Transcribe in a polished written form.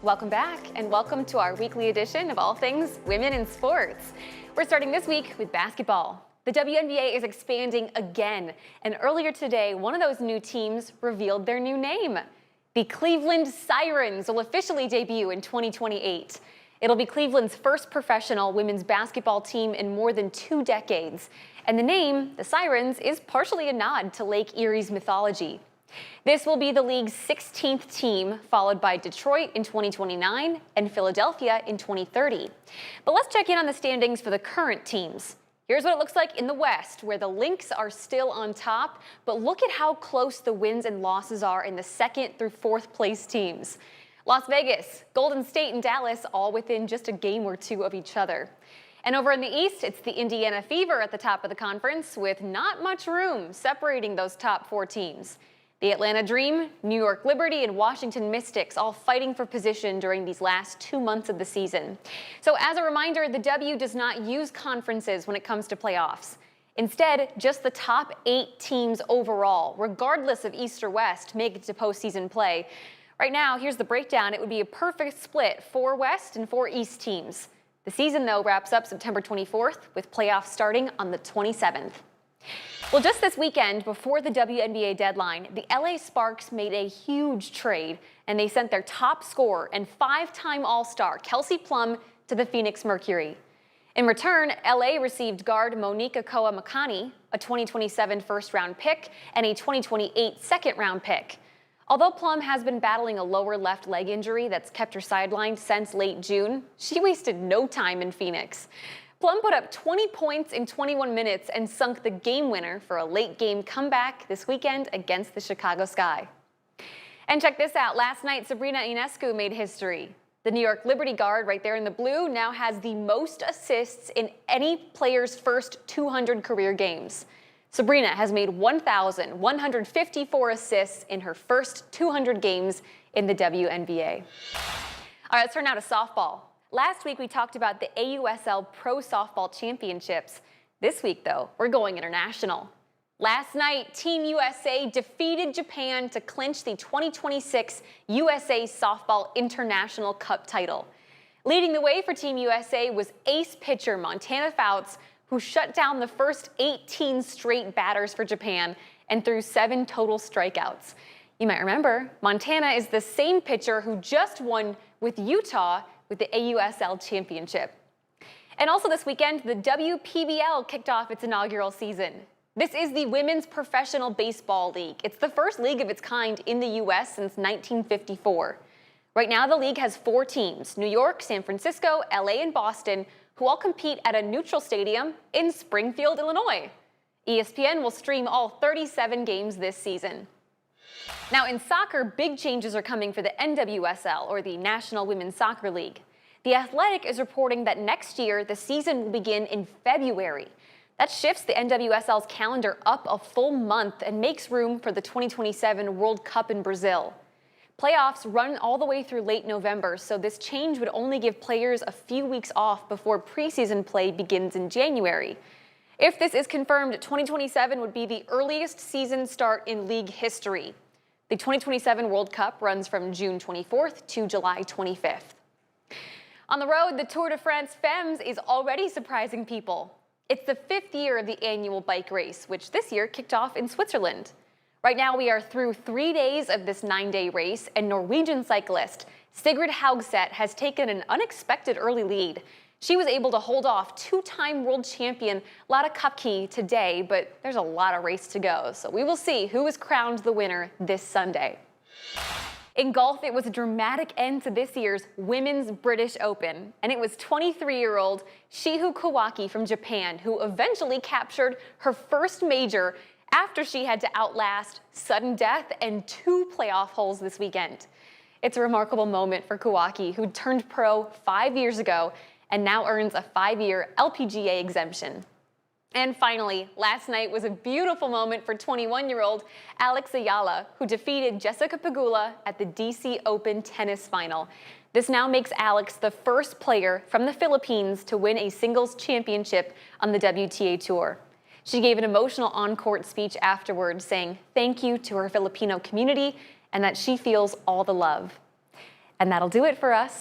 Welcome back and welcome to our weekly edition of all things women in sports. We're starting this week with basketball. The WNBA is expanding again, and earlier today, one of those new teams revealed their new name. The Cleveland Sirens will officially debut in 2028. It'll be Cleveland's first professional women's basketball team in more than 2 decades. And the name, the Sirens, is partially a nod to Lake Erie's mythology. This will be the league's 16th team, followed by Detroit in 2029 and Philadelphia in 2030. But let's check in on the standings for the current teams. Here's what it looks like in the West, where the Lynx are still on top, but look at how close the wins and losses are in the 2nd through 4th place teams. Las Vegas, Golden State, and Dallas all within just a game or 2 of each other. And over in the East, it's the Indiana Fever at the top of the conference, with not much room separating those top 4 teams. The Atlanta Dream, New York Liberty, and Washington Mystics all fighting for position during these last 2 months of the season. So as a reminder, the W does not use conferences when it comes to playoffs. Instead, just the top 8 teams overall, regardless of East or West, make it to postseason play. Right now, here's the breakdown. It would be a perfect split, 4 West and 4 East teams. The season, though, wraps up September 24th, with playoffs starting on the 27th. Well, just this weekend, before the WNBA deadline, the LA Sparks made a huge trade, and they sent their top scorer and 5-time All-Star, Kelsey Plum, to the Phoenix Mercury. In return, LA received guard Monika Koa-Makani, a 2027 first-round pick, and a 2028 second-round pick. Although Plum has been battling a lower left leg injury that's kept her sidelined since late June, she wasted no time in Phoenix. Plum put up 20 points in 21 minutes and sunk the game winner for a late-game comeback this weekend against the Chicago Sky. And check this out. Last night, Sabrina Ionescu made history. The New York Liberty guard right there in the blue now has the most assists in any player's first 200 career games. Sabrina has made 1,154 assists in her first 200 games in the WNBA. All right, let's turn now to softball. Last week, we talked about the AUSL Pro Softball Championships. This week, though, we're going international. Last night, Team USA defeated Japan to clinch the 2026 USA Softball International Cup title. Leading the way for Team USA was ace pitcher Montana Fouts, who shut down the first 18 straight batters for Japan and threw 7 total strikeouts. You might remember, Montana is the same pitcher who just won with Utah with the AUSL Championship. And also this weekend, the WPBL kicked off its inaugural season. This is the Women's Professional Baseball League. It's the first league of its kind in the U.S. since 1954. Right now, the league has 4 teams, New York, San Francisco, LA, and Boston, who all compete at a neutral stadium in Springfield, Illinois. ESPN will stream all 37 games this season. Now in soccer, big changes are coming for the NWSL, or the National Women's Soccer League. The Athletic is reporting that next year, the season will begin in February. That shifts the NWSL's calendar up a full month and makes room for the 2027 World Cup in Brazil. Playoffs run all the way through late November, so this change would only give players a few weeks off before preseason play begins in January. If this is confirmed, 2027 would be the earliest season start in league history. The 2027 World Cup runs from June 24th to July 25th. On the road, the Tour de France Femmes is already surprising people. It's the 5th year of the annual bike race, which this year kicked off in Switzerland. Right now, we are through 3 days of this 9-day race, and Norwegian cyclist Sigrid Haugseth has taken an unexpected early lead. She was able to hold off 2-time world champion Lotte Koepke today, but there's a lot of race to go, so we will see who is crowned the winner this Sunday. In golf, it was a dramatic end to this year's Women's British Open, and it was 23-year-old Shihu Kawaki from Japan who eventually captured her first major after she had to outlast sudden death and 2 playoff holes this weekend. It's a remarkable moment for Kawaki, who turned pro 5 years ago and now earns a 5-year LPGA exemption. And finally, last night was a beautiful moment for 21-year-old Alex Ayala, who defeated Jessica Pegula at the DC Open tennis final. This now makes Alex the first player from the Philippines to win a singles championship on the WTA Tour. She gave an emotional on-court speech afterwards, saying thank you to her Filipino community and that she feels all the love. And that'll do it for us.